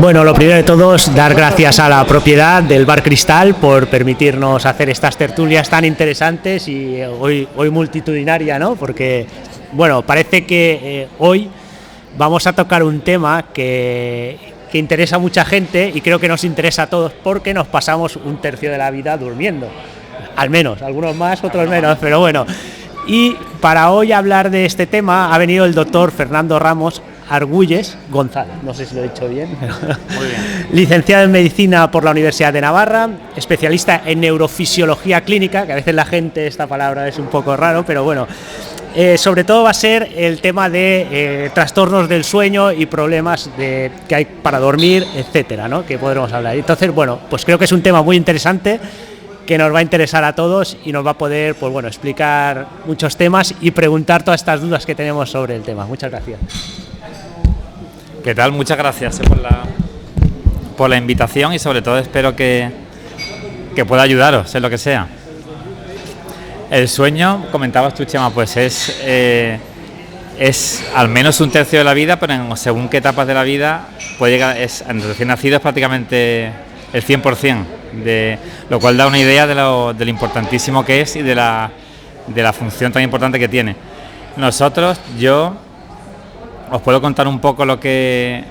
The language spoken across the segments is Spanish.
Bueno, lo primero de todos, dar gracias a la propiedad del Bar Cristal por permitirnos hacer estas tertulias tan interesantes y hoy multitudinaria, ¿no? Porque, bueno, parece que hoy vamos a tocar un tema que interesa a mucha gente y creo que nos interesa a todos porque nos pasamos un tercio de la vida durmiendo. Al menos, algunos más, otros menos, pero bueno. Y para hoy hablar de este tema ha venido el doctor Fernando Ramos Argüelles González, no sé si lo he dicho bien. Muy bien. Licenciado en Medicina por la Universidad de Navarra, especialista en Neurofisiología Clínica, que a veces la gente, esta palabra es un poco raro, pero bueno, sobre todo va a ser el tema de trastornos del sueño y problemas que hay para dormir, etcétera, ¿no? Que podremos hablar. Entonces, bueno, pues creo que es un tema muy interesante que nos va a interesar a todos y nos va a poder, pues bueno, explicar muchos temas y preguntar todas estas dudas que tenemos sobre el tema. Muchas gracias. ¿Qué tal? Muchas gracias por la invitación y sobre todo espero que pueda ayudaros en lo que sea. El sueño, comentabas tú, Chema, pues es al menos un tercio de la vida, pero según qué etapas de la vida puede llegar, en recién nacido es prácticamente el 100%, lo cual da una idea de lo importantísimo que es y de la función tan importante que tiene. Yo os puedo contar un poco lo que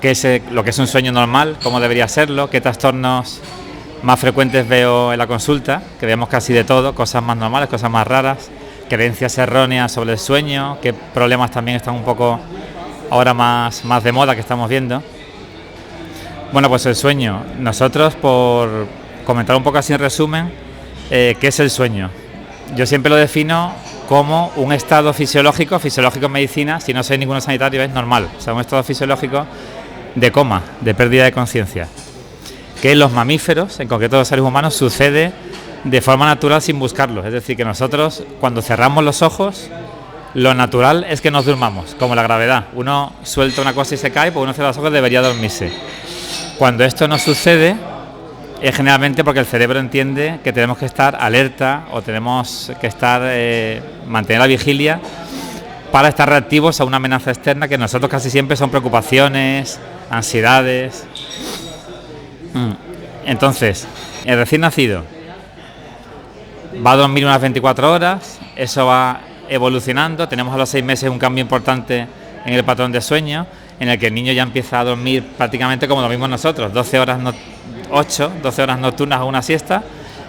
es un sueño normal, cómo debería serlo, qué trastornos más frecuentes veo en la consulta, que vemos casi de todo, cosas más normales, cosas más raras, creencias erróneas sobre el sueño, qué problemas también están un poco ahora más de moda que estamos viendo. Bueno, pues el sueño, nosotros por comentar un poco así en resumen, ¿qué es el sueño? Yo siempre lo defino como un estado fisiológico en medicina, si no soy ninguno sanitario, es normal, o sea, un estado fisiológico de coma, de pérdida de conciencia, que en los mamíferos, en concreto los seres humanos, sucede de forma natural sin buscarlo, es decir, que nosotros cuando cerramos los ojos, lo natural es que nos durmamos, como la gravedad, uno suelta una cosa y se cae, pues uno cierra los ojos, debería dormirse. Cuando esto no sucede, es generalmente porque el cerebro entiende que tenemos que estar alerta o tenemos que mantener la vigilia para estar reactivos a una amenaza externa que nosotros casi siempre son preocupaciones, ansiedades. Entonces, el recién nacido va a dormir unas 24 horas, eso va evolucionando, tenemos a los 6 meses un cambio importante en el patrón de sueño, en el que el niño ya empieza a dormir prácticamente como dormimos nosotros, 12 horas nocturnas o una siesta.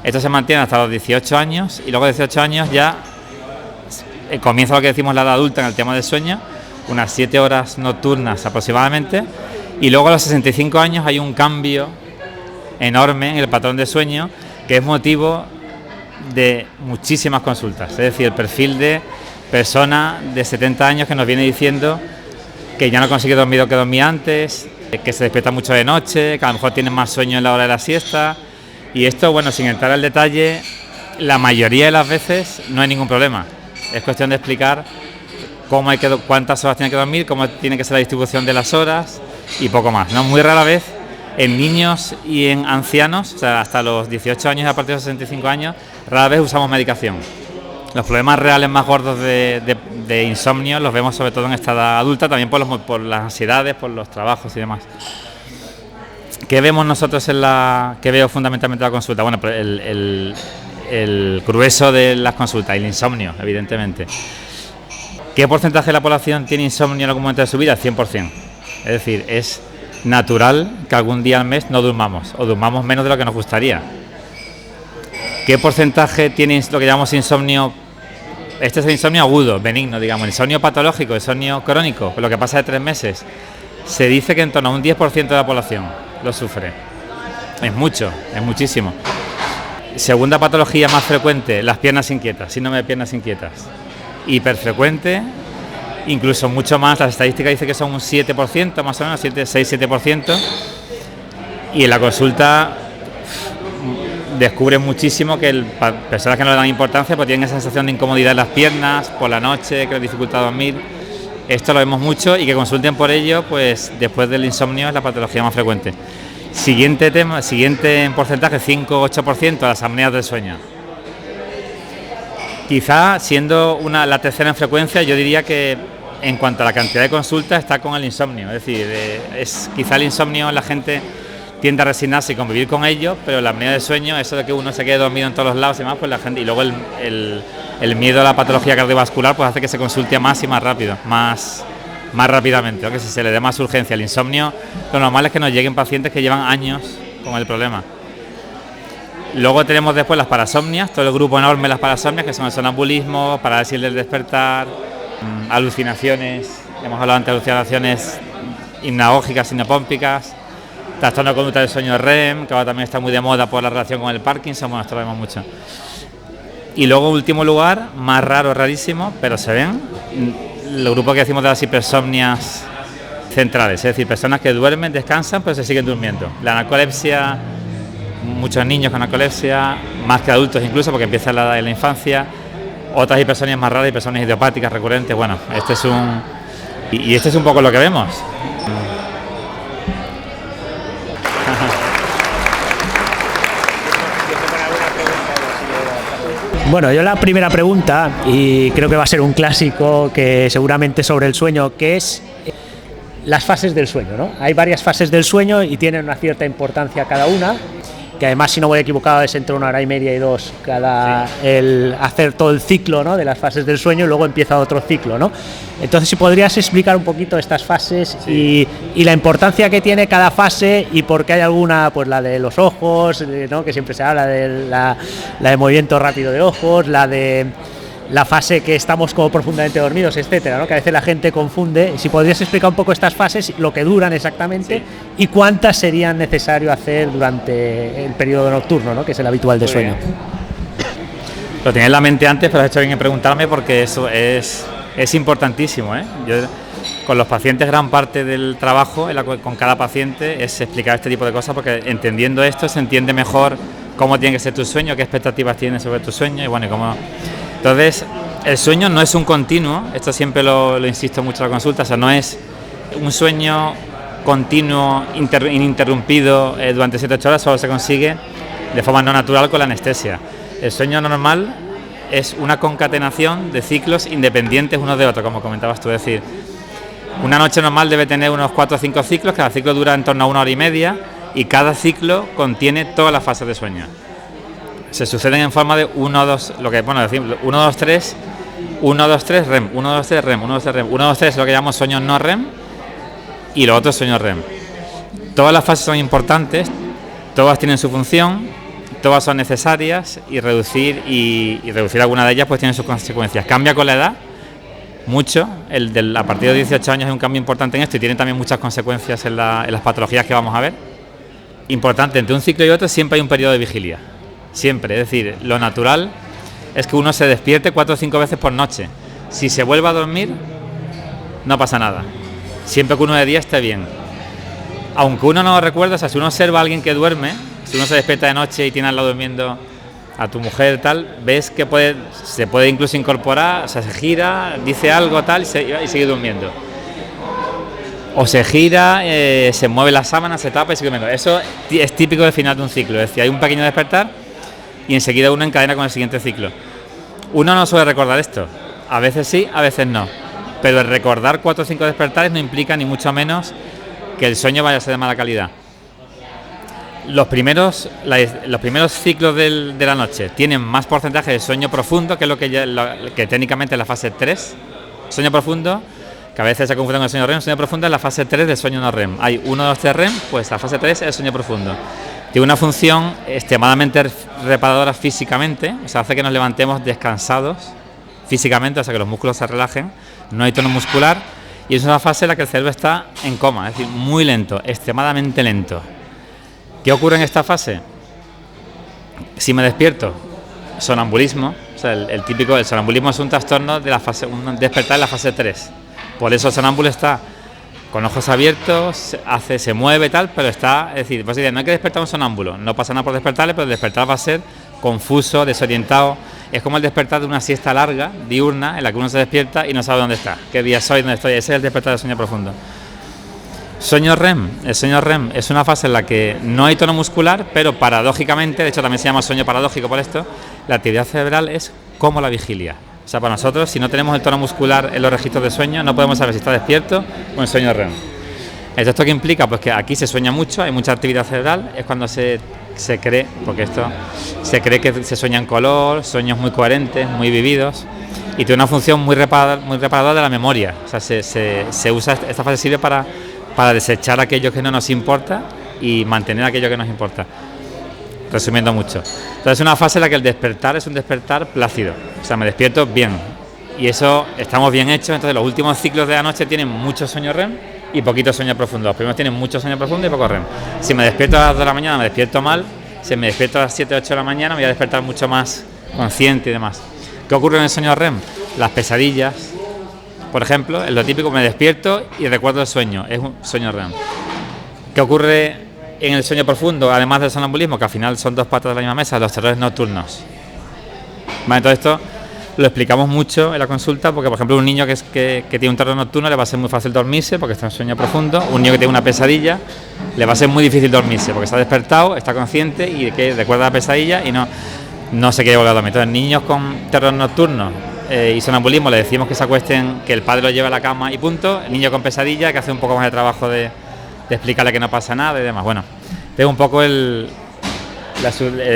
Esto se mantiene hasta los 18 años y luego de 18 años ya comienza lo que decimos la edad adulta en el tema del sueño, unas 7 horas nocturnas aproximadamente, y luego a los 65 años hay un cambio enorme en el patrón de sueño que es motivo de muchísimas consultas, es decir, el perfil de persona de 70 años que nos viene diciendo que ya no consigue dormir lo que dormía antes, que se despierta mucho de noche, que a lo mejor tiene más sueño en la hora de la siesta, y esto, bueno, sin entrar al detalle, la mayoría de las veces no hay ningún problema, es cuestión de explicar cuántas horas tiene que dormir, cómo tiene que ser la distribución de las horas y poco más, ¿no? Muy rara vez en niños y en ancianos, o sea, hasta los 18 años y a partir de los 65 años, rara vez usamos medicación. Los problemas reales más gordos de insomnio los vemos sobre todo en esta edad adulta, también por las ansiedades, por los trabajos y demás. ¿Qué vemos nosotros qué veo fundamentalmente en la consulta? Bueno, pues el grueso de las consultas, el insomnio, evidentemente. ¿Qué porcentaje de la población tiene insomnio en algún momento de su vida? 100%. Es decir, es natural que algún día al mes no durmamos, o durmamos menos de lo que nos gustaría. ¿Qué porcentaje tiene lo que llamamos insomnio? Este es el insomnio agudo, benigno, digamos. El insomnio patológico, el insomnio crónico, lo que pasa de 3 meses. Se dice que en torno a un 10% de la población lo sufre. Es mucho, es muchísimo. Segunda patología más frecuente, las piernas inquietas, síndrome de piernas inquietas. Hiperfrecuente, incluso mucho más, las estadísticas dicen que son un 7%, más o menos, 6-7%. Y en la consulta descubren muchísimo que personas que no le dan importancia pues tienen esa sensación de incomodidad en las piernas por la noche, que les dificulta dormir. Esto lo vemos mucho y que consulten por ello, pues después del insomnio es la patología más frecuente. Siguiente en porcentaje, 5-8%, las apneas del sueño. Quizá siendo la tercera en frecuencia, yo diría que en cuanto a la cantidad de consultas, está con el insomnio. Es decir, es quizá el insomnio la gente tiende a resignarse y convivir con ello, pero la apnea de sueño, eso de que uno se quede dormido en todos los lados y demás, pues la gente, y luego el miedo a la patología cardiovascular, pues hace que se consulte más y más rápido, más rápidamente, ¿no? Que si se le dé más urgencia al insomnio, lo normal es que nos lleguen pacientes que llevan años con el problema. Luego tenemos después las parasomnias, todo el grupo enorme de las parasomnias, que son el sonambulismo, parálisis del despertar, alucinaciones, hemos hablado antes de alucinaciones hipnagógicas, sinopómpicas, trastorno de conducta del sueño REM, que ahora también está muy de moda por la relación con el Parkinson, bueno, esto lo vemos mucho. Y luego, en último lugar, más raro, rarísimo, pero se ven, el grupo que decimos de las hipersomnias centrales, es decir, personas que duermen, descansan, pero se siguen durmiendo. La narcolepsia, muchos niños con narcolepsia, más que adultos incluso, porque empieza en la infancia, otras hipersomnias más raras, hipersomnias idiopáticas recurrentes. Bueno, este es un poco lo que vemos. Bueno, yo la primera pregunta, y creo que va a ser un clásico que seguramente sobre el sueño, que es las fases del sueño, ¿no? Hay varias fases del sueño y tienen una cierta importancia cada una, que además, si no voy equivocado, es entre 1 hora y media y 2 cada, el hacer todo el ciclo, ¿no?, de las fases del sueño, y luego empieza otro ciclo, ¿no? Entonces, si podrías explicar un poquito estas fases y la importancia que tiene cada fase, y por qué hay alguna, pues la de los ojos, ¿no?, que siempre se habla de la de movimiento rápido de ojos, la de la fase que estamos como profundamente dormidos, etcétera, ¿no?, que a veces la gente confunde. Si podrías explicar un poco estas fases, lo que duran exactamente, y cuántas serían necesario hacer durante el periodo nocturno, ¿no?, que es el habitual de sueño. Lo tenía en la mente antes, pero has hecho bien en preguntarme, porque eso es importantísimo, ¿eh? Yo, con los pacientes, gran parte del trabajo con cada paciente es explicar este tipo de cosas, porque entendiendo esto se entiende mejor cómo tiene que ser tu sueño, qué expectativas tienes sobre tu sueño, y bueno, y cómo. Entonces, el sueño no es un continuo, esto siempre lo insisto mucho en la consulta, o sea, no es un sueño continuo, ininterrumpido durante 7-8 horas, solo se consigue de forma no natural con la anestesia. El sueño normal es una concatenación de ciclos independientes unos de otros, como comentabas tú, es decir, una noche normal debe tener unos 4 o 5 ciclos, cada ciclo dura en torno a 1 hora y media, y cada ciclo contiene todas las fases de sueño. Se suceden en forma de 1, 2, lo que, bueno, decimos 1, 2, 3, 1, 2, 3, REM, 1, 2, 3, REM, 1, 2, 3, REM, 1, 2, 3 es lo que llamamos sueños no REM, y lo otro es sueño REM. Todas las fases son importantes, todas tienen su función, todas son necesarias, y reducir alguna de ellas pues tiene sus consecuencias. Cambia con la edad mucho, a partir de 18 años hay un cambio importante en esto, y tiene también muchas consecuencias en las patologías que vamos a ver. Importante, entre un ciclo y otro siempre hay un periodo de vigilia. Siempre, es decir, lo natural es que uno se despierte 4 o 5 veces por noche. Si se vuelve a dormir, no pasa nada, siempre que uno de día esté bien. Aunque uno no lo recuerda, o sea, si uno observa a alguien que duerme, si uno se despierta de noche y tiene al lado durmiendo a tu mujer, tal, ves que se puede incluso incorporar, o sea, se gira, dice algo, tal, y sigue durmiendo. O se gira, se mueve la sábana, se tapa y sigue durmiendo. Eso es típico del final de un ciclo, es decir, hay un pequeño despertar y enseguida uno encadena con el siguiente ciclo. Uno no suele recordar esto, a veces sí, a veces no, pero el recordar 4 o 5 despertares no implica ni mucho menos que el sueño vaya a ser de mala calidad. Los primeros ciclos de la noche tienen más porcentaje de sueño profundo, que es lo que técnicamente es la fase 3. Sueño profundo, que a veces se confunde con el sueño REM. Sueño profundo es la fase 3 del sueño no REM. Hay 1, 2, 3 REM, pues la fase 3 es el sueño profundo. Tiene una función extremadamente reparadora físicamente, o sea, hace que nos levantemos descansados físicamente, o sea, que los músculos se relajen, no hay tono muscular, y es una fase en la que el cerebro está en coma, es decir, muy lento, extremadamente lento. ¿Qué ocurre en esta fase? Si me despierto, sonambulismo, o sea, el sonambulismo es un trastorno de la fase, un despertar en la fase 3. Por eso el sonámbulo está con ojos abiertos, se mueve tal, pero está, es decir, pues, no hay que despertar un sonámbulo, no pasa nada por despertarle, pero el despertar va a ser confuso, desorientado. Es como el despertar de una siesta larga, diurna, en la que uno se despierta y no sabe dónde está, qué día soy, dónde estoy. Ese es el despertar del sueño profundo. Sueño REM. El sueño REM es una fase en la que no hay tono muscular, pero paradójicamente, de hecho también se llama sueño paradójico por esto, la actividad cerebral es como la vigilia. O sea, para nosotros, si no tenemos el tono muscular en los registros de sueño, no podemos saber si está despierto o en sueño REM. ¿Esto qué implica? Pues que aquí se sueña mucho, hay mucha actividad cerebral, es cuando se cree, porque esto se cree que se sueña en color, sueños muy coherentes, muy vividos, y tiene una función muy reparadora de la memoria. O sea, se usa esta fase sirve para desechar aquello que no nos importa y mantener aquello que nos importa. Resumiendo mucho. Entonces es una fase en la que el despertar es un despertar plácido. O sea, me despierto bien. Y eso estamos bien hechos. Entonces los últimos ciclos de la noche tienen mucho sueño REM y poquito sueño profundo. Los primeros tienen mucho sueño profundo y poco REM. Si me despierto a las 2 de la mañana me despierto mal. Si me despierto a las 7 o 8 de la mañana me voy a despertar mucho más consciente y demás. ¿Qué ocurre en el sueño REM? Las pesadillas, por ejemplo, es lo típico, me despierto y recuerdo el sueño. Es un sueño REM. ¿Qué ocurre en el sueño profundo, además del sonambulismo, que al final son dos patas de la misma mesa, los terrores nocturnos? Vale, todo esto lo explicamos mucho en la consulta, porque por ejemplo un niño que tiene un terror nocturno le va a ser muy fácil dormirse porque está en sueño profundo. Un niño que tiene una pesadilla le va a ser muy difícil dormirse porque está despertado, está consciente y que recuerda la pesadilla y no se quiere volver a dormir. Entonces, niños con terror nocturno y sonambulismo le decimos que se acuesten, que el padre lo lleve a la cama y punto. El niño con pesadilla que hace un poco más de trabajo de explicarle que no pasa nada y demás. Bueno, es un poco el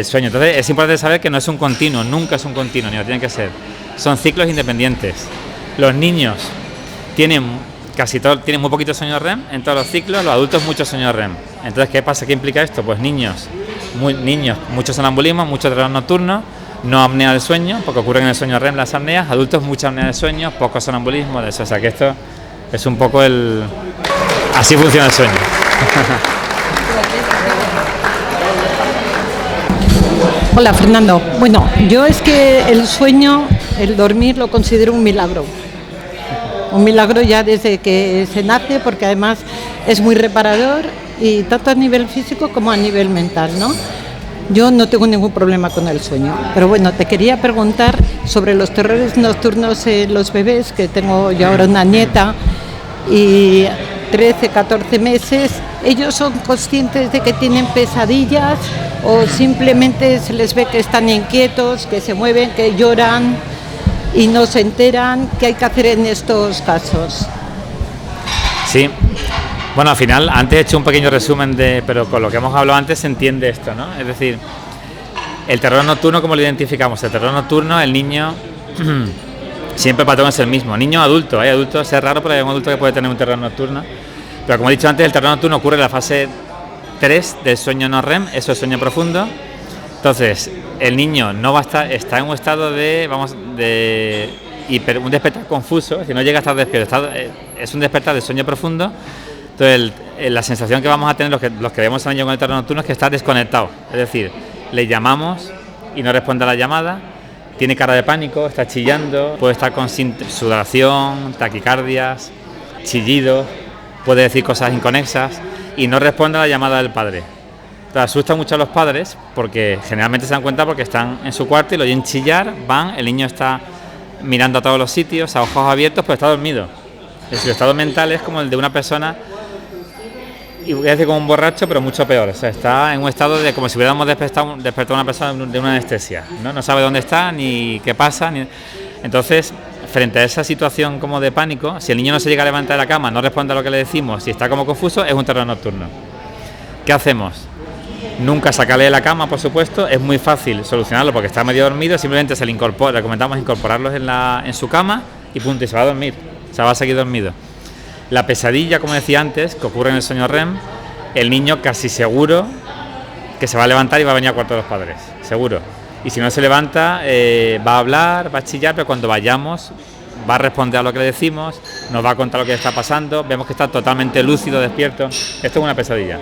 sueño. Entonces es importante saber que no es un continuo, nunca es un continuo, ni lo tiene que ser. Son ciclos independientes. Los niños tienen muy poquito sueño REM en todos los ciclos, los adultos mucho sueño REM. Entonces, ¿qué pasa? ¿Qué implica esto? Pues niños, mucho sonambulismo, mucho terror nocturno, no apnea del sueño, porque ocurre en el sueño REM las apneas, adultos mucha apnea del sueño, poco sonambulismo de eso. O sea que esto es un poco así funciona el sueño. Hola, Fernando. Bueno, yo es que el sueño, el dormir, lo considero un milagro. Un milagro ya desde que se nace, porque además es muy reparador, y tanto a nivel físico como a nivel mental, ¿no? Yo no tengo ningún problema con el sueño, pero bueno, te quería preguntar sobre los terrores nocturnos en los bebés, que tengo yo ahora una nieta y 13, 14 meses. ¿Ellos son conscientes de que tienen pesadillas o simplemente se les ve que están inquietos, que se mueven, que lloran y no se enteran? ¿Qué hay que hacer en estos casos? Sí. Bueno, al final, antes he hecho un pequeño resumen pero con lo que hemos hablado antes se entiende esto, ¿no? Es decir, el terror nocturno, ¿cómo lo identificamos? El terror nocturno, el niño, siempre el patrón es el mismo. Niño, adulto, hay adultos, es raro, pero hay un adulto que puede tener un terror nocturno. Pero como he dicho antes, el terror nocturno ocurre en la fase 3 del sueño no REM, eso es sueño profundo. Entonces, el niño no va a estar, está en un estado un despertar confuso, es decir, no llega a estar despierto, es un despertar de sueño profundo. Entonces, la sensación que vamos a tener los que vemos al niño con el terror nocturno es que está desconectado, es decir, le llamamos y no responde a la llamada, tiene cara de pánico, está chillando, puede estar con sudoración, taquicardias, chillidos, puede decir cosas inconexas y no responde a la llamada del padre. Entonces, asusta mucho a los padres porque generalmente se dan cuenta porque están en su cuarto y lo oyen chillar, van, el niño está mirando a todos los sitios, a ojos abiertos, pero está dormido. El estado mental es como el de una persona, y voy a decir como un borracho, pero mucho peor. O sea, está en un estado de como si hubiéramos despertado a una persona de una anestesia, ¿no? No sabe dónde está, ni qué pasa. Entonces, frente a esa situación como de pánico, si el niño no se llega a levantar de la cama, no responde a lo que le decimos, si está como confuso, es un terror nocturno. ¿Qué hacemos? Nunca sacarle de la cama, por supuesto, es muy fácil solucionarlo porque está medio dormido, simplemente se le incorpora, recomendamos incorporarlos en su cama y punto, y se va a dormir, se va a seguir dormido. La pesadilla, como decía antes, que ocurre en el sueño REM, el niño casi seguro que se va a levantar y va a venir al cuarto de los padres, seguro. Y si no se levanta, va a hablar, va a chillar, pero cuando vayamos va a responder a lo que le decimos, nos va a contar lo que está pasando, vemos que está totalmente lúcido, despierto. Esto es una pesadilla.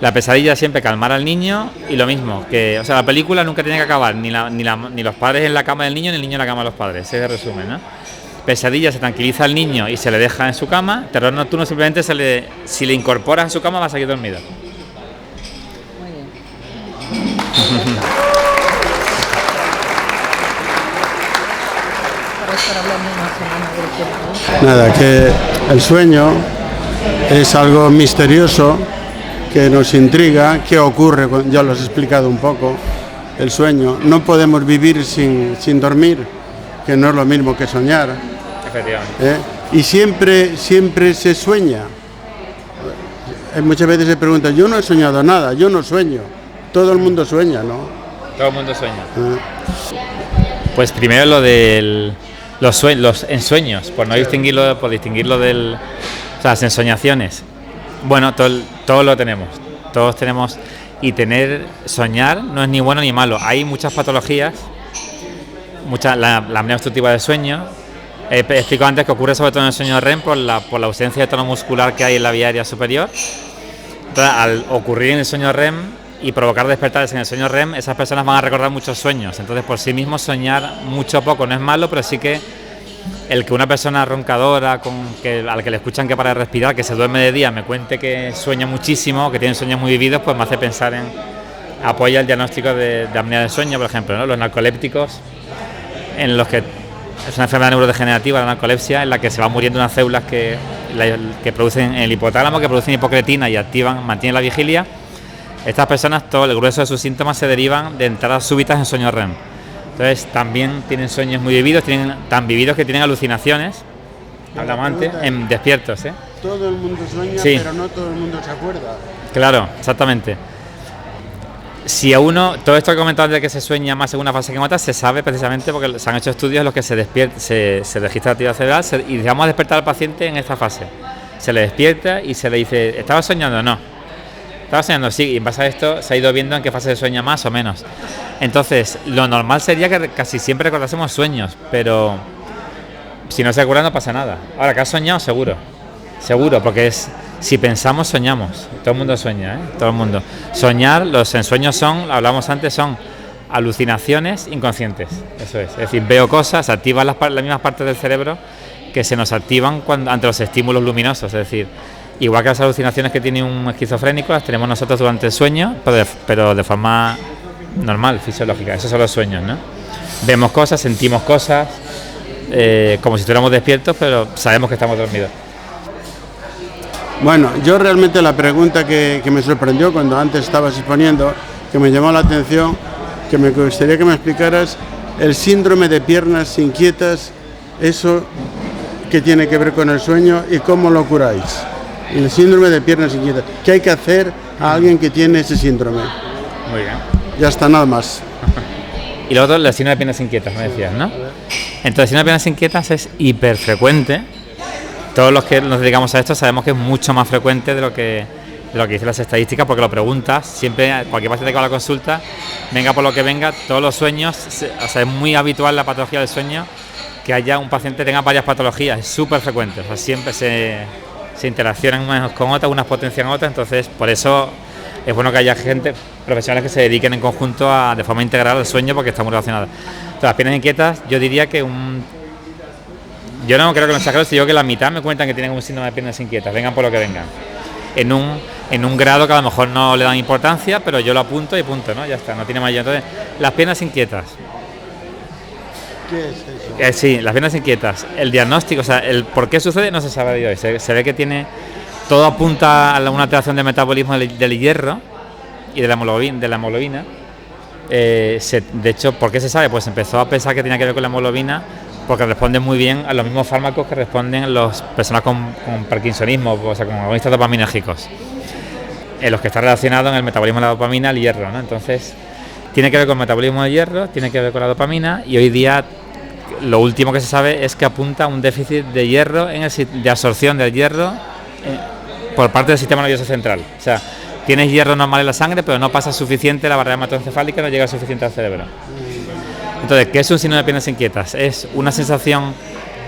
La pesadilla siempre calmar al niño y lo mismo, la película nunca tiene que acabar, ni los padres en la cama del niño, ni el niño en la cama de los padres, ese es el resumen, ¿no? Pesadilla, se tranquiliza al niño y se le deja en su cama. Terror nocturno, simplemente si le incorporas a su cama va a seguir dormido. Muy bien. Nada, que el sueño es algo misterioso que nos intriga. ¿Qué ocurre? Ya lo has explicado un poco. El sueño, no podemos vivir sin dormir. que no es lo mismo que soñar. Efectivamente. Y siempre se sueña. Muchas veces se pregunta, yo no he soñado nada, yo no sueño. Todo el mundo sueña, ¿no? Todo el mundo sueña. Pues primero lo de los ensueños, por distinguirlo del, o sea, las ensoñaciones. Bueno, todo lo tenemos. Todos tenemos, y soñar no es ni bueno ni malo. Hay muchas patologías, la apnea obstructiva del sueño. He explicado antes que ocurre sobre todo en el sueño REM por la ausencia de tono muscular que hay en la vía aérea superior. Entonces, al ocurrir en el sueño REM y provocar despertares en el sueño REM, esas personas van a recordar muchos sueños. Entonces, por sí mismo, soñar mucho o poco no es malo, pero sí que el que una persona roncadora, al que le escuchan que para de respirar, que se duerme de día, me cuente que sueña muchísimo, que tiene sueños muy vividos, pues me hace pensar apoya el diagnóstico de apnea del sueño, por ejemplo, ¿no? Los narcolépticos, en los que es una enfermedad neurodegenerativa, la narcolepsia, en la que se van muriendo unas células que producen en el hipotálamo, que producen hipocretina y mantienen la vigilia. Estas personas, todo el grueso de sus síntomas se derivan de entradas súbitas en sueño REM. Entonces también tienen sueños muy vividos, tan vividos que tienen alucinaciones, hablamos antes, en despiertos. Todo el mundo sueña, sí, pero no todo el mundo se acuerda. Claro, exactamente. Si a uno, todo esto que he comentado de que se sueña más en una fase que en otra, se sabe precisamente porque se han hecho estudios en los que se registra actividad cerebral y dejamos despertar al paciente en esta fase. Se le despierta y se le dice, ¿estaba soñando? No. ¿Estaba soñando? Sí, y en base a esto se ha ido viendo en qué fase se sueña más o menos. Entonces, lo normal sería que casi siempre recordásemos sueños, pero si no se acuerda no pasa nada. Ahora, ¿que has soñado? Seguro, porque si pensamos, soñamos. Todo el mundo sueña, todo el mundo. Soñar, los ensueños son alucinaciones inconscientes, eso es. Es decir, veo cosas, se activan las mismas partes del cerebro que se nos activan ante los estímulos luminosos, es decir, igual que las alucinaciones que tiene un esquizofrénico, las tenemos nosotros durante el sueño, pero de forma normal, fisiológica. Esos son los sueños, ¿no? Vemos cosas, sentimos cosas, como si estuviéramos despiertos, pero sabemos que estamos dormidos. Bueno, yo realmente la pregunta que me sorprendió cuando antes estabas exponiendo, que me llamó la atención, que me gustaría que me explicaras el síndrome de piernas inquietas, eso que tiene que ver con el sueño y cómo lo curáis. El síndrome de piernas inquietas. ¿Qué hay que hacer a alguien que tiene ese síndrome? Muy bien. Ya está, nada más. Y luego el síndrome de piernas inquietas, me decías, ¿no? Entonces, el síndrome de piernas inquietas es hiperfrecuente. Todos los que nos dedicamos a esto sabemos que es mucho más frecuente de lo que dicen las estadísticas, porque lo preguntas, siempre cualquier paciente que va a la consulta, venga por lo que venga, todos los sueños, es muy habitual la patología del sueño, que haya un paciente que tenga varias patologías, es súper frecuente, siempre se interaccionan unas con otras, unas potencian otras, entonces por eso es bueno que haya gente, profesionales que se dediquen en conjunto de forma integral al sueño, porque está muy relacionado. Entonces, las piernas inquietas, yo diría que yo no creo que lo exagero si digo que la mitad me cuentan que tienen un síndrome de piernas inquietas, vengan por lo que vengan. En un grado que a lo mejor no le dan importancia, pero yo lo apunto y punto, ¿no? Ya está, no tiene mayor. Entonces, las piernas inquietas. ¿Qué es eso? Sí, las piernas inquietas. El diagnóstico, o sea, el por qué sucede no se sabe de hoy. Se ve que todo apunta a una alteración del metabolismo del hierro y de la hemoglobina. De hecho, ¿por qué se sabe? Pues empezó a pensar que tenía que ver con la hemoglobina, porque responden muy bien a los mismos fármacos que responden las personas con parkinsonismo, o sea, con agonistas dopaminérgicos, en los que está relacionado en el metabolismo de la dopamina el hierro, ¿no? Entonces, tiene que ver con el metabolismo del hierro, tiene que ver con la dopamina, y hoy día lo último que se sabe es que apunta a un déficit de hierro, de absorción del hierro por parte del sistema nervioso central. O sea, tienes hierro normal en la sangre, pero no pasa suficiente, la barrera hematoencefálica no llega suficiente al cerebro. Entonces, ¿qué es un síndrome de piernas inquietas? Es una sensación,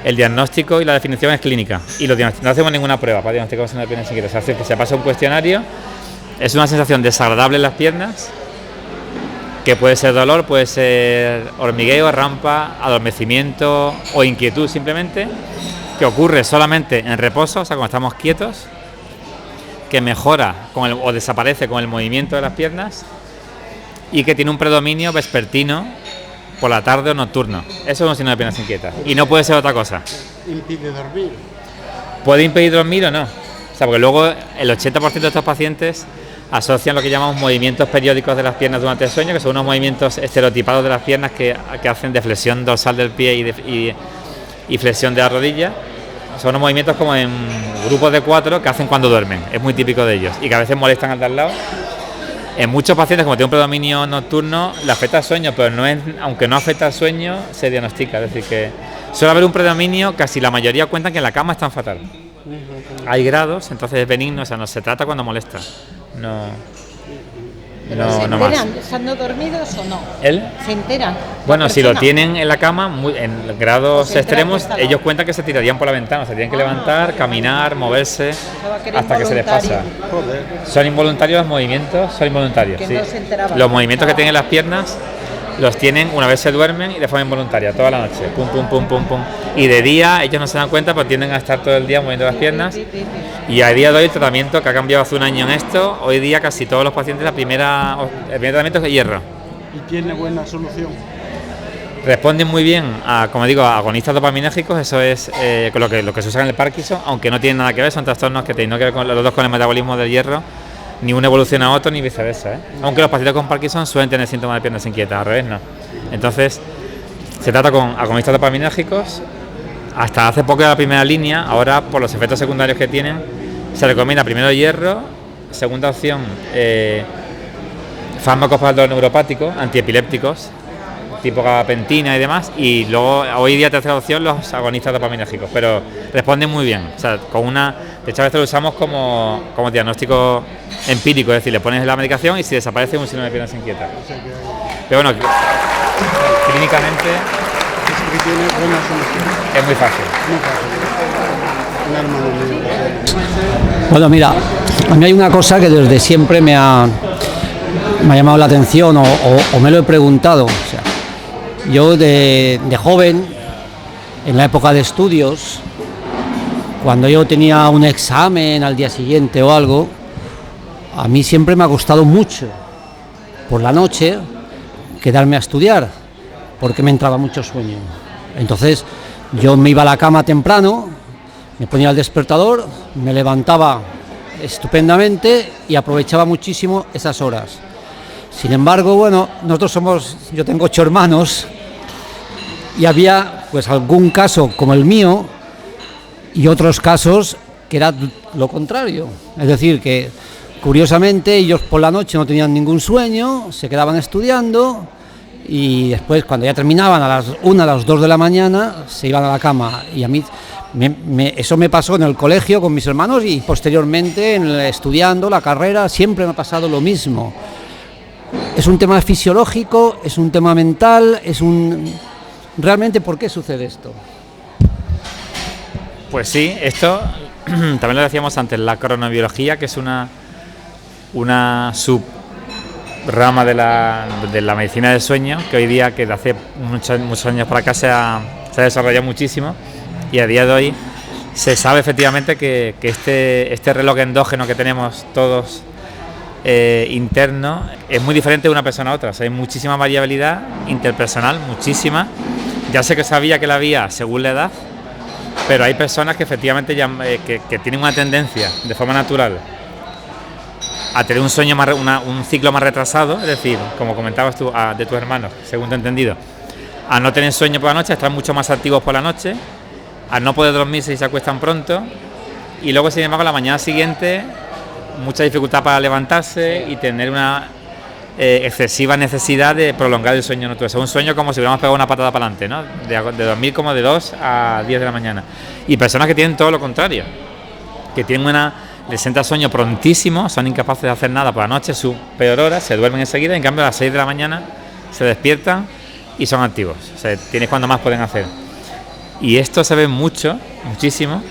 el diagnóstico y la definición es clínica. Y no hacemos ninguna prueba para diagnosticar un síndrome de piernas inquietas. Se pasa un cuestionario, es una sensación desagradable en las piernas, que puede ser dolor, puede ser hormigueo, rampa, adormecimiento o inquietud simplemente, que ocurre solamente en reposo, o sea, cuando estamos quietos, que mejora o desaparece con el movimiento de las piernas y que tiene un predominio vespertino por la tarde o nocturno. Eso es un síndrome de piernas inquietas. Y no puede ser otra cosa. ¿Impide dormir? ¿Puede impedir dormir o no? O sea, porque luego el 80% de estos pacientes, asocian lo que llamamos movimientos periódicos de las piernas durante el sueño, que son unos movimientos estereotipados de las piernas que hacen de flexión dorsal del pie y flexión de la rodilla. Son unos movimientos como en grupos de 4 que hacen cuando duermen, es muy típico de ellos y que a veces molestan al de al lado. En muchos pacientes, como tiene un predominio nocturno, le afecta al sueño, pero aunque no afecta al sueño, se diagnostica. Es decir, que suele haber un predominio, casi la mayoría cuentan que en la cama están fatal. Hay grados, entonces es benigno, o sea, no se trata cuando molesta. ¿Se no enteran más. estando dormidos o no? ¿Él? ¿Se enteran? Bueno, si lo persona? tienen en la cama, en grados se entera extremos, acostada. ellos cuentan que se tirarían por la ventana, se tienen que levantar, caminar, moverse, Pensaba que era hasta que se les involuntario. pasa. Joder. Son involuntarios los movimientos, son involuntarios. Que Sí. no se enteraban. Los movimientos que tienen las piernas los tienen una vez se duermen y de forma involuntaria, toda la noche. Pum, pum, pum, pum, pum. Y de día ellos no se dan cuenta, pero tienden a estar todo el día moviendo las piernas. Y a día de hoy el tratamiento, que ha cambiado hace un año en esto, hoy día casi todos los pacientes el primer tratamiento es de hierro. ¿Y tiene buena solución? Responden muy bien a, como digo, a agonistas dopaminérgicos, eso es lo que se usa en el Parkinson, aunque no tienen nada que ver, son trastornos que tienen no que ver con los dos con el metabolismo del hierro, ni uno evoluciona a otro ni viceversa, ¿eh? Aunque los pacientes con Parkinson suelen tener síntomas de piernas inquietas, al revés no. Entonces, se trata con agonistas dopaminérgicos, hasta hace poco era la primera línea, ahora por los efectos secundarios que tienen, se recomienda primero hierro, segunda opción, fármacos para el dolor neuropático, antiepilépticos, tipo gabapentina y demás, y luego hoy día tercera opción los agonistas dopaminérgicos, pero responden muy bien, o sea, de hecho a veces lo usamos como diagnóstico empírico, es decir, le pones la medicación y si desaparece un síndrome de piernas inquietas. Pero bueno, clínicamente Es que tiene buena solución. es muy fácil. Muy fácil. Un hermano mío. Bueno, mira, a mí hay una cosa que desde siempre me ha llamado la atención o me lo he preguntado. O sea, yo de joven, en la época de estudios, cuando yo tenía un examen al día siguiente o algo, a mí siempre me ha costado mucho por la noche quedarme a estudiar, porque me entraba mucho sueño. Entonces yo me iba a la cama temprano, me ponía el despertador, me levantaba estupendamente y aprovechaba muchísimo esas horas. Sin embargo, bueno, yo tengo 8 hermanos y había pues algún caso como el mío y otros casos que era lo contrario. Es decir, que curiosamente ellos por la noche no tenían ningún sueño, se quedaban estudiando y después cuando ya terminaban a las 1, a las 2 de la mañana se iban a la cama. Y a mí eso me pasó en el colegio con mis hermanos y posteriormente estudiando la carrera siempre me ha pasado lo mismo. Es un tema fisiológico, es un tema mental, ¿realmente por qué sucede esto? Pues sí, esto también lo decíamos antes, la cronobiología, que es una subrama de la medicina del sueño, que hoy día, que de hace muchos años para acá se ha desarrollado muchísimo, y a día de hoy se sabe efectivamente que este reloj endógeno que tenemos todos interno es muy diferente de una persona a otra. O sea, hay muchísima variabilidad interpersonal, muchísima. Ya sé que sabía que la había según la edad, pero hay personas que efectivamente que tienen una tendencia de forma natural a tener un sueño un ciclo más retrasado, es decir, como comentabas tú de tus hermanos, según te he entendido, a no tener sueño por la noche, a estar mucho más activos por la noche, a no poder dormirse y se acuestan pronto, y luego sin embargo la mañana siguiente mucha dificultad para levantarse y tener una excesiva necesidad de prolongar el sueño nocturno. O sea, un sueño como si hubiéramos pegado una patada para adelante, ¿no? De dormir como de 2 a 10 de la mañana. Y personas que tienen todo lo contrario, que tienen les entra sueño prontísimo, son incapaces de hacer nada por la noche, su peor hora, se duermen enseguida, en cambio a las 6 de la mañana se despiertan y son activos. O sea, tienes cuando más pueden hacer. Y esto se ve muchísimo.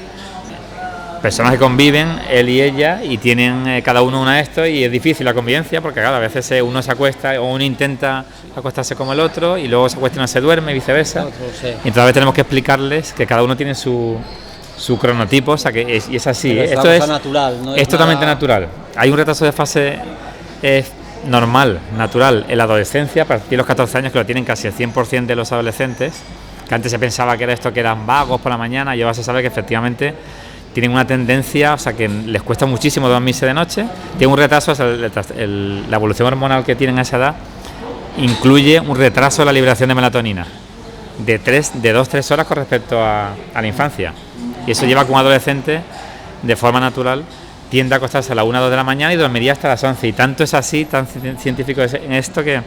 Personas que conviven, él y ella, y tienen cada uno una de estos, y es difícil la convivencia porque claro, a veces uno se acuesta o uno intenta acostarse como el otro y luego se acuesta y no se duerme y viceversa. Y entonces a veces tenemos que explicarles que cada uno tiene su cronotipo, o sea que y es así. Esto es natural, no es totalmente natural. Hay un retraso de fase normal, natural, en la adolescencia, a partir de los 14 años, que lo tienen casi el 100% de los adolescentes, que antes se pensaba que era esto, que eran vagos por la mañana, y ahora se sabe que efectivamente tienen una tendencia, o sea, que les cuesta muchísimo dormirse de noche, tienen un retraso, o sea, la evolución hormonal que tienen a esa edad incluye un retraso en la liberación de melatonina de 2-3 horas con respecto a la infancia, y eso lleva a que un adolescente de forma natural tiende a acostarse a las 1 o 2 de la mañana y dormiría hasta las 11, y tanto es así, tan científico es en esto, que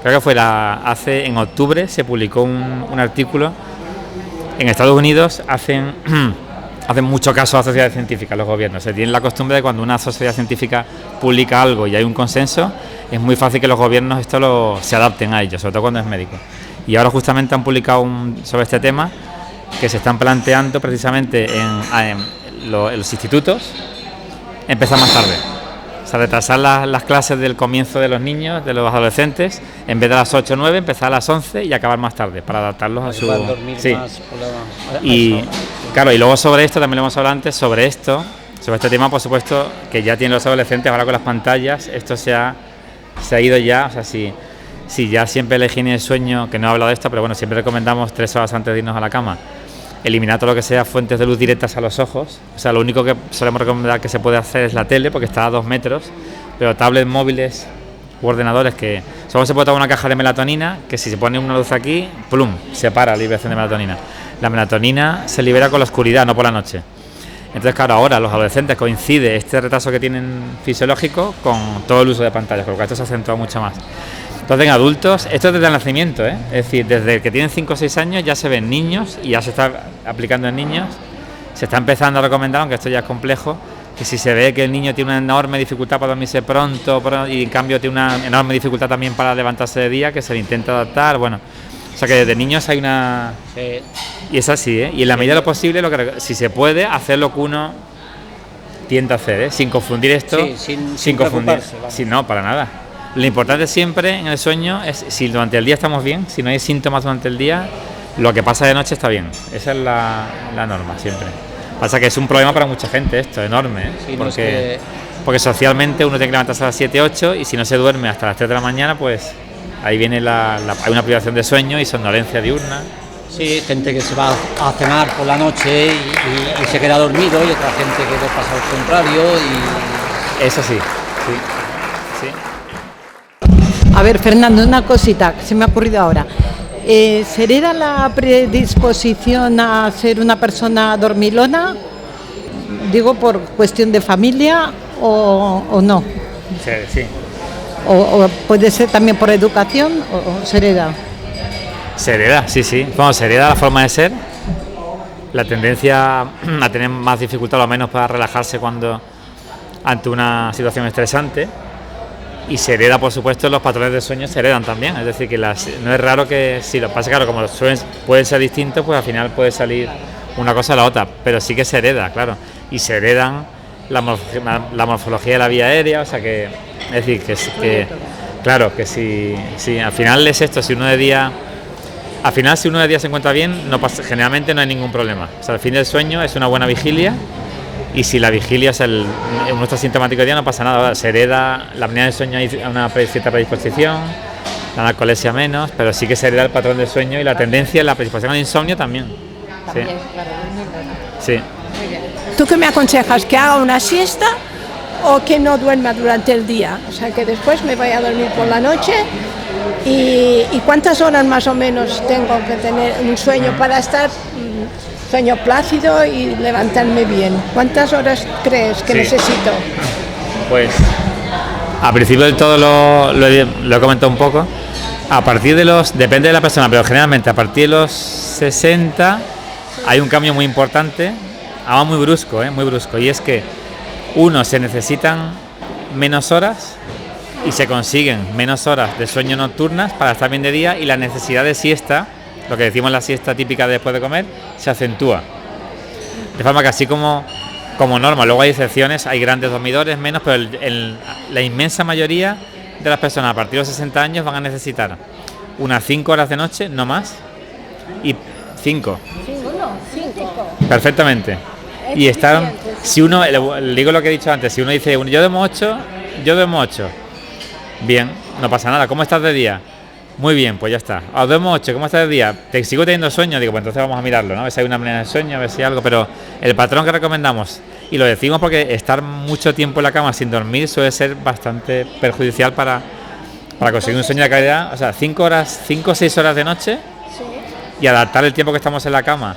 creo que fue en octubre se publicó un artículo en Estados Unidos. Hacen mucho caso a sociedades científicas los gobiernos, se tienen la costumbre de cuando una sociedad científica publica algo y hay un consenso, es muy fácil que los gobiernos se adapten a ello, sobre todo cuando es médico. Y ahora justamente han publicado sobre este tema, que se están planteando precisamente en los institutos empezar más tarde, o sea, retrasar las clases del comienzo de los niños, de los adolescentes, en vez de a las 8 o 9, empezar a las 11 y acabar más tarde, para adaptarlos a su... Sí. Y claro, y luego sobre esto, también lo hemos hablado antes, sobre este tema, por supuesto, que ya tienen los adolescentes ahora con las pantallas, esto se ha ido ya, o sea, si ya siempre la higiene del sueño, que no he hablado de esto, pero bueno, siempre recomendamos 3 horas antes de irnos a la cama, eliminar todo lo que sea fuentes de luz directas a los ojos, o sea, lo único que solemos recomendar que se puede hacer es la tele, porque está a 2 metros, pero tablets móviles u ordenadores, que solo se puede tomar una caja de melatonina, que si se pone una luz aquí, plum, se para la liberación de melatonina. La melatonina se libera con la oscuridad, no por la noche. Entonces, claro, ahora los adolescentes coincide este retraso que tienen fisiológico con todo el uso de pantallas, con lo que esto se acentúa mucho más. Entonces, en adultos, esto es desde el nacimiento, es decir, desde que tienen 5 o 6 años ya se ven niños, y ya se está aplicando en niños, se está empezando a recomendar, aunque esto ya es complejo, que si se ve que el niño tiene una enorme dificultad para dormirse pronto, y en cambio tiene una enorme dificultad también para levantarse de día, que se le intenta adaptar, bueno, o sea que desde niños hay una... Sí. Y es así, y en la medida de lo posible, si se puede, hacer lo que uno tiende a hacer, sin confundir esto, sin confundir, ¿vale? No, para nada. Lo importante siempre en el sueño es, si durante el día estamos bien, si no hay síntomas durante el día, lo que pasa de noche está bien. Esa es la norma siempre. Pasa que es un problema para mucha gente esto, enorme, Sí, porque socialmente uno tiene que levantarse a las 7, 8, y si no se duerme hasta las 3 de la mañana, pues ahí viene hay una privación de sueño y somnolencia diurna. Sí, gente que se va a cenar por la noche y se queda dormido, y otra gente que le pasa al contrario. Eso sí. A ver, Fernando, una cosita que se me ha ocurrido ahora. ¿Se hereda la predisposición a ser una persona dormilona? Digo, por cuestión de familia o no. Sí. O puede ser también por educación o se hereda. Se hereda, sí. Bueno, se hereda la forma de ser, la tendencia a tener más dificultad o menos para relajarse ante una situación estresante, y se hereda, por supuesto, los patrones de sueño se heredan también, es decir, que no es raro que, si lo pasa, claro, como pueden ser distintos, pues al final puede salir una cosa a la otra, pero sí que se hereda, claro, y se heredan la morfología de la vía aérea, o sea que, es decir, que claro, que si al final es esto, si uno de día se encuentra bien, generalmente no hay ningún problema, o sea, el fin del sueño es una buena vigilia. Y si la vigilia uno está sintomático de día, no pasa nada. Se hereda la apnea del sueño, hay una cierta predisposición, la narcolepsia menos, pero sí que se hereda el patrón del sueño y la tendencia, la predisposición al insomnio también. Sí. ¿Tú qué me aconsejas? ¿Que haga una siesta o que no duerma durante el día? O sea, que después me vaya a dormir por la noche. ¿Y cuántas horas más o menos tengo que tener un sueño para estar sueño plácido y levantarme bien? ¿Cuántas horas crees que necesito? Pues a principio del todo lo he comentado un poco. A partir depende de la persona, pero generalmente a partir de los 60 hay un cambio muy importante, además muy brusco, y es que se necesitan menos horas y se consiguen menos horas de sueño nocturnas para estar bien de día, y la necesidad de siesta, lo que decimos la siesta típica después de comer, se acentúa. De forma que así como norma, luego hay excepciones, hay grandes dormidores, menos, pero la inmensa mayoría de las personas a partir de los 60 años van a necesitar unas 5 horas de noche, no más, y 5. Perfectamente. Y si uno, le digo lo que he dicho antes, si uno dice, yo duermo 8, bien, no pasa nada. ¿Cómo estás de día? Muy bien, pues ya está. Os duermo 8, ¿cómo está el día? ¿Te sigo teniendo sueño? Digo, pues entonces vamos a mirarlo, ¿no? A ver si hay una manera de sueño, a ver si hay algo. Pero el patrón que recomendamos, y lo decimos porque estar mucho tiempo en la cama sin dormir suele ser bastante perjudicial para conseguir un sueño de calidad. O sea, 5 o 6 horas de noche y adaptar el tiempo que estamos en la cama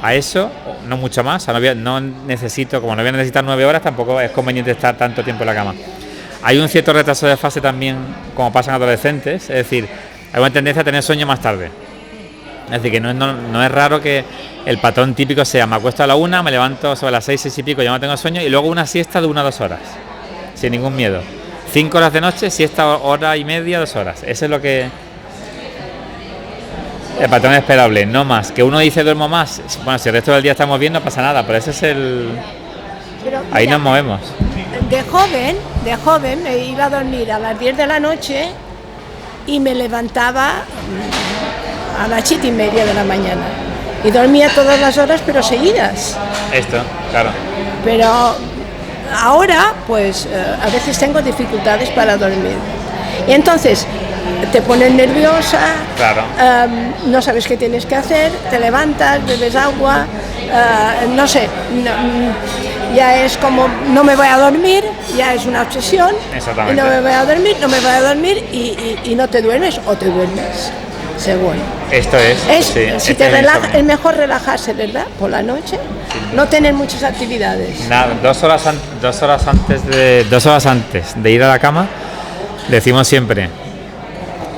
a eso, no mucho más. O sea, no necesito, como no voy a necesitar 9 horas, tampoco es conveniente estar tanto tiempo en la cama. Hay un cierto retraso de fase también, como pasa en adolescentes, es decir, hay una tendencia a tener sueño más tarde. Es decir, que no es raro que el patrón típico sea: me acuesto a la 1, me levanto sobre las 6 y pico, ya no tengo sueño, y luego una siesta de 1 o 2 horas, sin ningún miedo. 5 horas de noche, siesta hora y media, 2 horas. Eso es lo que... El patrón es esperable, no más. Que uno dice duermo más, bueno, si el resto del día estamos bien no pasa nada, pero ese es el... Pero, ahí mira, nos movemos. De joven me iba a dormir a las 10 de la noche y me levantaba a las 7:30 de la mañana. Y dormía todas las horas, pero seguidas. Esto, claro. Pero ahora, pues, a veces tengo dificultades para dormir. Y entonces te pones nerviosa, Claro. No sabes qué tienes que hacer, te levantas, bebes agua, no sé, ya es como no me voy a dormir, ya es una obsesión. Exactamente. Y no me voy a dormir y no te duermes o te duermes, según. Esto es... sí, Si este te es el relajas, insomnio. es mejor relajarse, ¿verdad? Por la noche, no tener muchas actividades. Nada, 2 horas antes de ir a la cama, decimos siempre: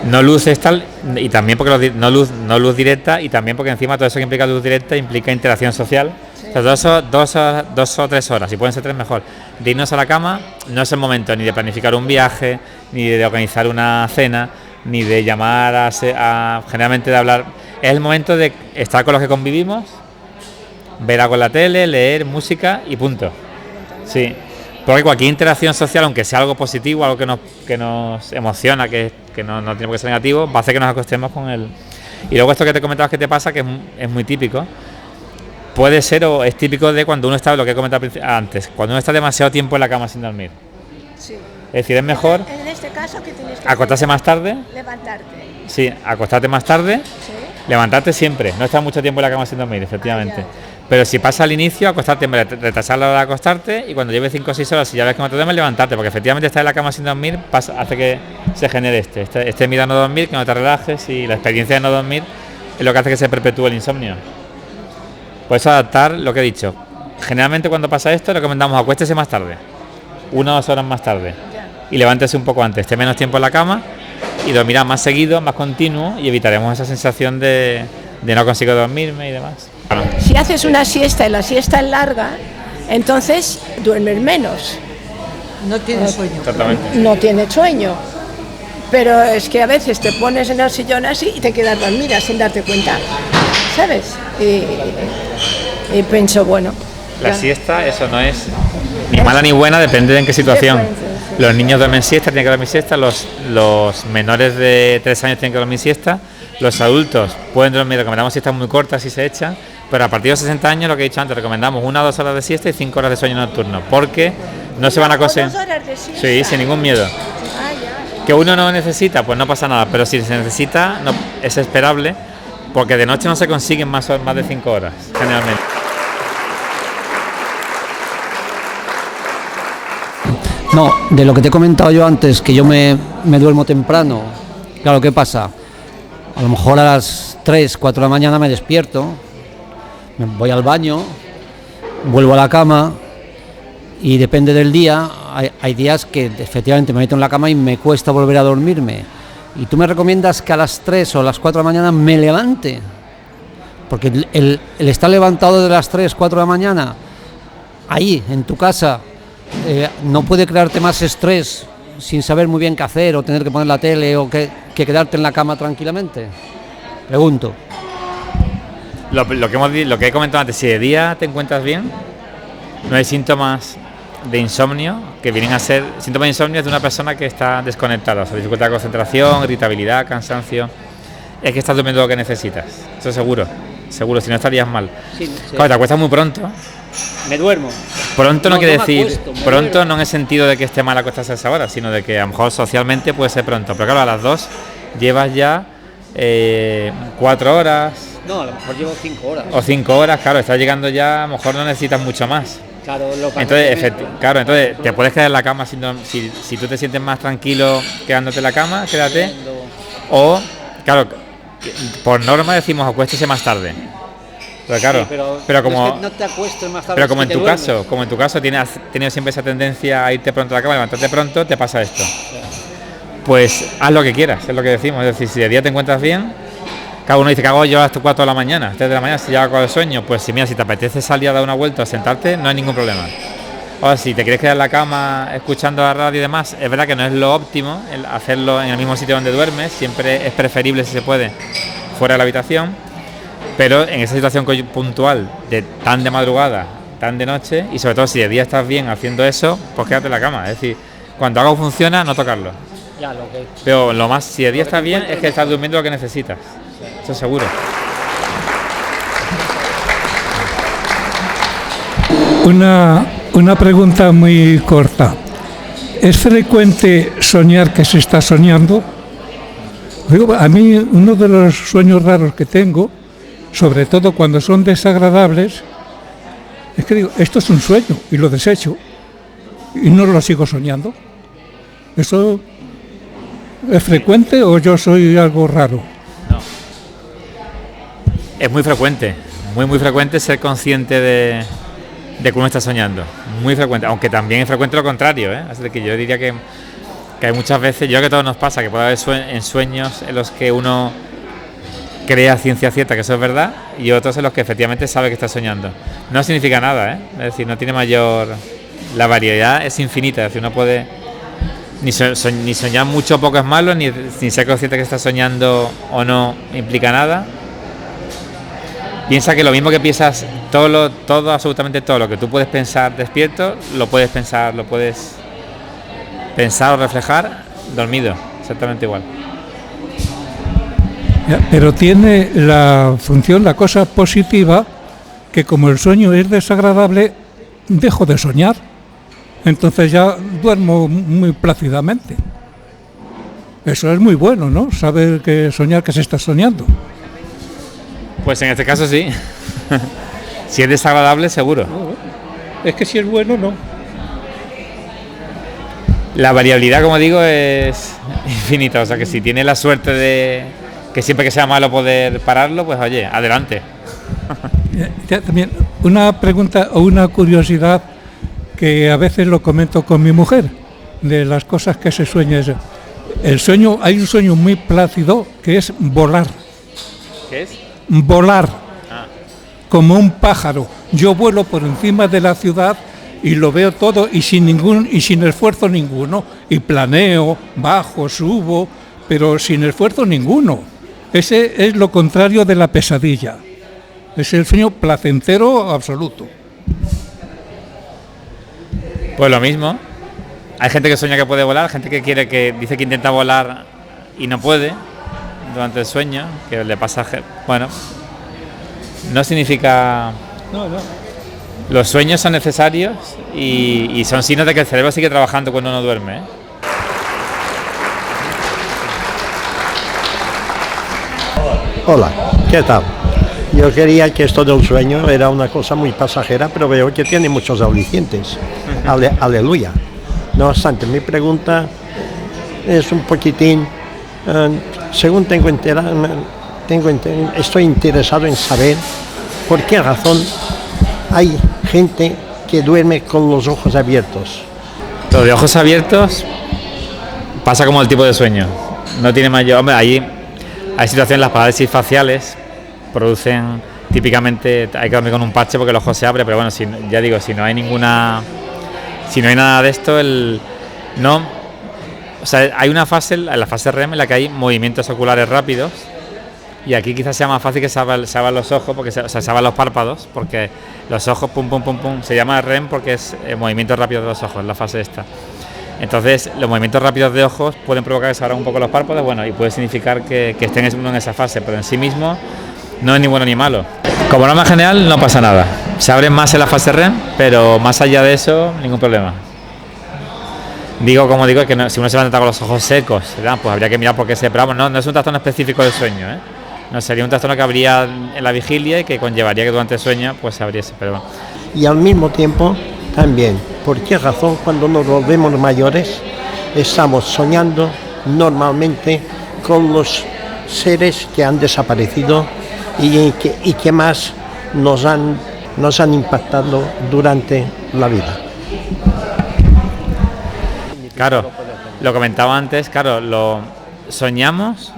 no luces tal, y también porque no luz directa, y también porque encima todo eso que implica luz directa implica interacción social. O sea, 2 o 3 horas, si pueden ser 3 mejor, de irnos a la cama. No es el momento ni de planificar un viaje, ni de organizar una cena, ni de llamar generalmente de hablar. Es el momento de estar con los que convivimos, ver algo en la tele, leer música y punto. Sí, porque cualquier interacción social, aunque sea algo positivo, algo que nos emociona, que no tiene por qué ser negativo, va a hacer que nos acostemos con él. Y luego esto que te comentabas que te pasa, que es muy típico, puede ser o es típico de cuando uno está, lo que he comentado antes, cuando uno está demasiado tiempo en la cama sin dormir. Sí. Es decir, es mejor En este caso, ¿qué tienes que acostarse más tarde. levantarte? Sí, acostarte más tarde, ¿Sí? levantarte siempre, no estar mucho tiempo en la cama sin dormir, efectivamente. Pero si pasa al inicio, acostarte, retrasar la hora de acostarte, y cuando lleves 5 o 6 horas, si ya ves que no te duermes, levantarte, porque efectivamente estar en la cama sin dormir hace que se genere este miedo a no dormir, que no te relajes, y la experiencia de no dormir es lo que hace que se perpetúe el insomnio. Puedes adaptar lo que he dicho. Generalmente cuando pasa esto, recomendamos acuéstese más tarde, 1 o 2 horas más tarde, y levántese un poco antes, esté menos tiempo en la cama, y dormirá más seguido, más continuo, y evitaremos esa sensación de no consigo dormirme y demás. Si haces una siesta y la siesta es larga, entonces duermes menos, No tienes sueño. Exactamente. no tienes sueño. Pero es que a veces te pones en el sillón así y te quedas dormida sin darte cuenta, ¿sabes? Y pienso, bueno, La siesta, eso no es ni mala ni buena, depende de en qué situación. Los niños duermen siesta, tienen que dormir siesta, los menores de 3 años tienen que dormir siesta, los adultos pueden dormir, recomendamos siestas muy cortas si se echan, pero a partir de 60 años, lo que he dicho antes, recomendamos 1 o 2 horas de siesta y 5 horas de sueño nocturno, porque no se van a coser. 2 horas de siesta. Sí, sin ningún miedo. Ah, ya. Que uno no necesita, pues no pasa nada, pero si se necesita, no, es esperable, porque de noche no se consiguen más de 5 horas, generalmente. No, de lo que te he comentado yo antes, que yo me duermo temprano. Claro, ¿qué pasa? A lo mejor a las 3, 4 de la mañana me despierto, me voy al baño, vuelvo a la cama y depende del día, hay días que efectivamente me meto en la cama y me cuesta volver a dormirme. Y tú me recomiendas que a las 3 o las 4 de la mañana me levante, porque el estar levantado de las 3, 4 de la mañana, ahí, en tu casa, no puede crearte más estrés sin saber muy bien qué hacer, o tener que poner la tele, o que quedarte en la cama tranquilamente. Pregunto. Lo que he comentado antes, si de día te encuentras bien, no hay síntomas de insomnio, que vienen a ser síntomas de insomnio de una persona que está desconectada, o sea, dificultad de concentración, irritabilidad, cansancio. Es que estás durmiendo lo que necesitas, eso seguro, si no estarías mal. Sí. Claro, te acuestas muy pronto. Me duermo. Pronto no quiere me decir acuesto, me pronto duermo. no en el sentido de que esté mal acostarse a esa hora, sino de que a lo mejor socialmente puede ser pronto, pero claro, a las 2 llevas ya 4 horas. No, a lo mejor llevo 5 horas. O 5 horas, claro, estás llegando ya, a lo mejor no necesitas mucho más. Claro, lo que Entonces, entonces te puedes quedar en la cama si tú te sientes más tranquilo quedándote en la cama, quédate. O, claro, por norma decimos acuéstese más tarde. Pero claro, sí, pero como es que no te acuestes más tarde. pero como si en te tu duermes. caso, has tenido siempre esa tendencia a irte pronto a la cama, levantarte pronto, te pasa esto. Pues haz lo que quieras, es lo que decimos. Es decir, si de día te encuentras bien, cada uno dice que hago yo hasta 4 de la mañana, 3 de la mañana, si ya con el sueño, pues si te apetece salir a dar una vuelta o sentarte, no hay ningún problema. O si te quieres quedar en la cama escuchando la radio y demás, es verdad que no es lo óptimo hacerlo en el mismo sitio donde duermes, siempre es preferible si se puede fuera de la habitación, pero en esa situación puntual tan de madrugada, tan de noche, y sobre todo si de día estás bien haciendo eso, pues quédate en la cama. Es decir, cuando algo funciona, no tocarlo. Ya, lo que... Pero lo más, si de día estás bien, es que estás durmiendo lo que necesitas. Eso seguro. Una pregunta muy corta. ¿Es frecuente soñar que se está soñando? Digo, a mí uno de los sueños raros que tengo, sobre todo cuando son desagradables, es que digo, esto es un sueño y lo desecho y no lo sigo soñando. ¿Eso es frecuente o yo soy algo raro? Es muy frecuente, muy frecuente ser consciente de que uno está soñando. Muy frecuente, aunque también es frecuente lo contrario, ¿eh? Así que yo diría que hay muchas veces, yo creo que a todos nos pasa, que puede haber sueños en los que uno crea ciencia cierta que eso es verdad y otros en los que efectivamente sabe que está soñando. No significa nada, ¿eh? Es decir, no tiene mayor... La variedad es infinita, es decir, uno puede... Ni soñar mucho o poco es malo, ni ser consciente que está soñando o no implica nada. Piensa que lo mismo que piensas, absolutamente todo lo que tú puedes pensar despierto, lo puedes pensar o reflejar dormido, exactamente igual. Pero tiene la función, la cosa positiva, que como el sueño es desagradable, dejo de soñar. Entonces ya duermo muy plácidamente. Eso es muy bueno, ¿no? Saber que soñar que se está soñando. Pues en este caso sí. Si es desagradable, seguro. Es que si es bueno, no. La variabilidad, como digo, es infinita. O sea que si tiene la suerte de que siempre que sea malo poder pararlo, pues oye, adelante. Ya, también una pregunta o una curiosidad que a veces lo comento con mi mujer, de las cosas que se sueña. El sueño, hay un sueño muy plácido que es volar. ¿Qué es? Volar, como un pájaro. Yo vuelo por encima de la ciudad y lo veo todo y sin esfuerzo ninguno. Y planeo, bajo, subo, pero sin esfuerzo ninguno. Ese es lo contrario de la pesadilla. Es el sueño placentero absoluto. Pues lo mismo. Hay gente que sueña que puede volar, gente que dice que intenta volar y no puede durante el sueño, que le pasa... Bueno, no significa... No. Los sueños son necesarios y son signos de que el cerebro sigue trabajando cuando uno duerme, ¿eh? Hola, ¿qué tal? Yo quería que esto del sueño era una cosa muy pasajera, pero veo que tiene muchos alicientes. Aleluya. No obstante, mi pregunta es un poquitín, según estoy interesado en saber por qué razón hay gente que duerme con los ojos abiertos. Lo de ojos abiertos pasa como el tipo de sueño. No tiene mayor... Hombre, hay situaciones, las parálisis faciales producen típicamente, hay que dormir con un parche porque el ojo se abre, pero bueno, si no hay nada de esto, hay una fase, la fase REM, en la que hay movimientos oculares rápidos, y aquí quizás sea más fácil que se abran los ojos, porque se abran los párpados, porque los ojos pum, se llama REM porque es movimientos rápidos de los ojos, la fase esta. Entonces, los movimientos rápidos de ojos pueden provocar que se abran un poco los párpados, bueno, y puede significar que estén uno en esa fase, pero en sí mismo no es ni bueno ni malo. Como norma general no pasa nada, se abren más en la fase REM, pero más allá de eso, ningún problema. Digo, como digo, que no, si uno se levanta con los ojos secos, ¿verdad? Pues habría que mirar por qué se... Pero vamos, no es un trastorno específico del sueño, ¿eh? No, sería un trastorno que habría en la vigilia y que conllevaría que durante el sueño pues se abriese, pero bueno. Y al mismo tiempo, también, ¿por qué razón cuando nos volvemos mayores estamos soñando normalmente con los seres que han desaparecido y que más nos han impactado durante la vida? Claro, lo comentaba antes, claro, lo soñamos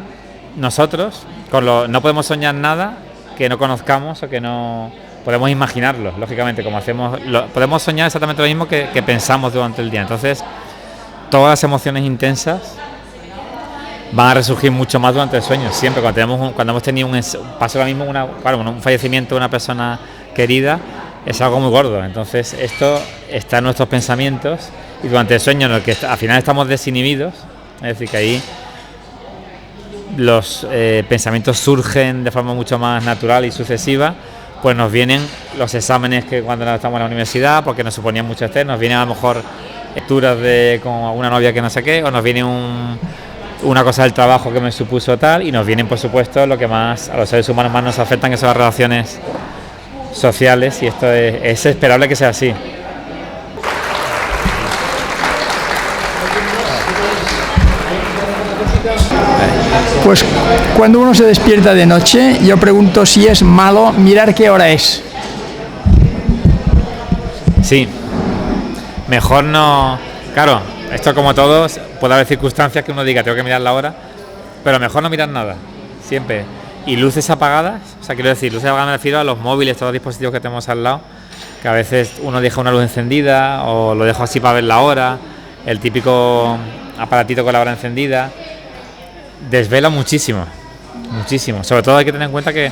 nosotros, no podemos soñar nada que no conozcamos o que no podemos imaginarlo, lógicamente, como hacemos, podemos soñar exactamente lo mismo que pensamos durante el día. Entonces, todas las emociones intensas van a resurgir mucho más durante el sueño, siempre cuando hemos tenido pasa lo mismo, un fallecimiento de una persona querida, es algo muy gordo. Entonces esto está en nuestros pensamientos y durante el sueño en el que al final estamos desinhibidos, es decir, que ahí los pensamientos surgen de forma mucho más natural y sucesiva, pues nos vienen los exámenes que cuando estamos en la universidad, porque nos suponían mucho estrés, nos vienen a lo mejor lecturas con alguna novia que no sé qué, o nos viene una cosa del trabajo que me supuso tal, y nos vienen, por supuesto, lo que más a los seres humanos más nos afectan, que son las relaciones sociales, y esto es esperable que sea así. Pues cuando uno se despierta de noche, yo pregunto si es malo mirar qué hora es. Sí, mejor no. Claro, esto como todos, puede haber circunstancias que uno diga tengo que mirar la hora, pero mejor no mirar nada, siempre. Y luces apagadas, o sea, quiero decir, luces apagadas me refiero a los móviles, todos los dispositivos que tenemos al lado, que a veces uno deja una luz encendida o lo dejo así para ver la hora, el típico aparatito con la hora encendida, desvela muchísimo, muchísimo. Sobre todo hay que tener en cuenta que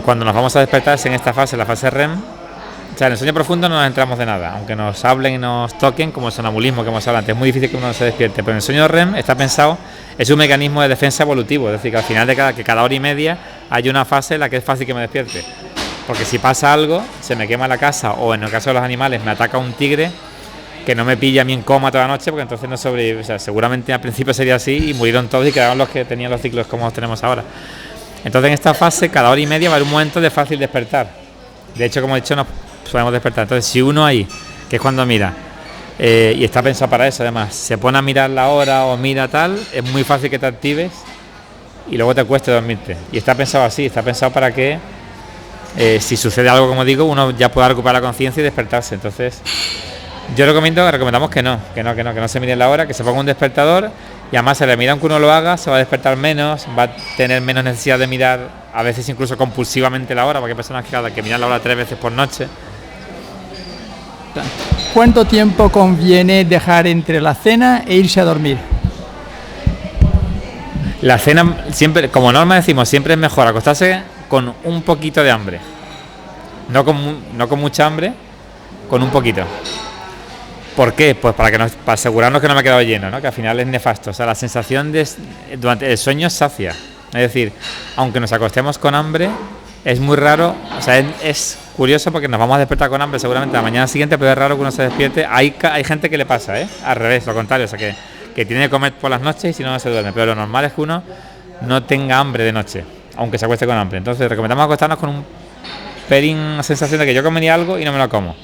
cuando nos vamos a despertar es en esta fase, la fase REM. O sea, en el sueño profundo no nos entramos de nada, aunque nos hablen y nos toquen, como el sonambulismo que hemos hablado antes, es muy difícil que uno se despierte, pero en el sueño REM está pensado, es un mecanismo de defensa evolutivo, es decir, que al final de cada hora y media hay una fase en la que es fácil que me despierte, porque si pasa algo, se me quema la casa, o en el caso de los animales me ataca un tigre, que no me pilla a mí en coma toda la noche, porque entonces no sobrevive. O sea, seguramente al principio sería así y murieron todos y quedaron los que tenían los ciclos como los tenemos ahora. Entonces en esta fase, cada hora y media va a haber un momento de fácil despertar. De hecho, como he dicho, nos podemos despertar. Entonces, si uno ahí, que es cuando mira, y está pensado para eso además, se pone a mirar la hora o mira tal, es muy fácil que te actives y luego te cueste dormirte. Y está pensado así, está pensado para que si sucede algo, como digo, uno ya pueda recuperar la conciencia y despertarse. Entonces, yo recomendamos que no se mire la hora, que se ponga un despertador, y además se le mira aunque uno lo haga, se va a despertar menos, va a tener menos necesidad de mirar, a veces incluso compulsivamente la hora, porque hay personas que miran la hora 3 veces por noche. ¿Cuánto tiempo conviene dejar entre la cena e irse a dormir? La cena, siempre, como norma decimos, siempre es mejor acostarse con un poquito de hambre, no con mucha hambre, con un poquito. ¿Por qué? Pues para asegurarnos que no me ha quedado lleno, ¿no? Que al final es nefasto. O sea, la sensación durante el sueño es sacia. Es decir, aunque nos acostemos con hambre, es muy raro. O sea, es curioso porque nos vamos a despertar con hambre seguramente la mañana siguiente, pero es raro que uno se despierte. Hay gente que le pasa, al revés, lo contrario. O sea, que tiene que comer por las noches y si no se duerme. Pero lo normal es que uno no tenga hambre de noche, aunque se acueste con hambre. Entonces, recomendamos acostarnos con un pelín, una sensación de que yo comería algo y no me lo como.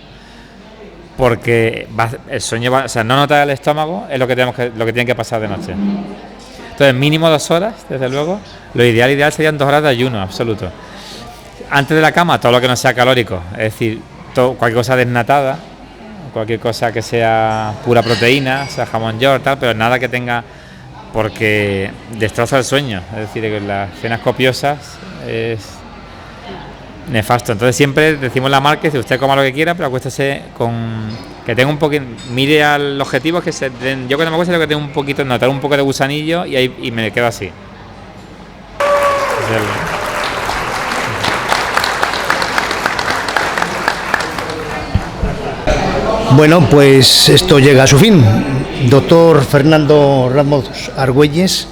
Porque el sueño o sea, no notar el estómago es lo que tiene que pasar de noche. Entonces, mínimo 2 horas, desde luego. Lo ideal serían 2 horas de ayuno absoluto. Antes de la cama, todo lo que no sea calórico, es decir, cualquier cosa desnatada, cualquier cosa que sea pura proteína, sea jamón york, tal, pero nada que tenga, porque destroza el sueño. Es decir, que las cenas copiosas es nefasto. Entonces siempre decimos la marca, si usted coma lo que quiera, pero acuéstese que tenga un poquito, mire al objetivo, yo cuando me acuesto tengo que tener un poquito, notar un poco de gusanillo y me quedo así. Bueno, pues esto llega a su fin. Doctor Fernando Ramos Argüelles,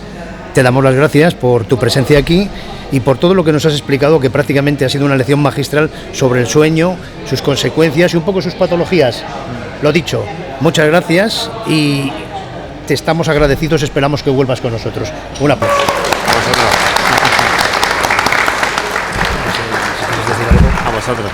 te damos las gracias por tu presencia aquí y por todo lo que nos has explicado, que prácticamente ha sido una lección magistral sobre el sueño, sus consecuencias y un poco sus patologías. Lo dicho, muchas gracias y te estamos agradecidos, esperamos que vuelvas con nosotros. Un aplauso. A vosotros.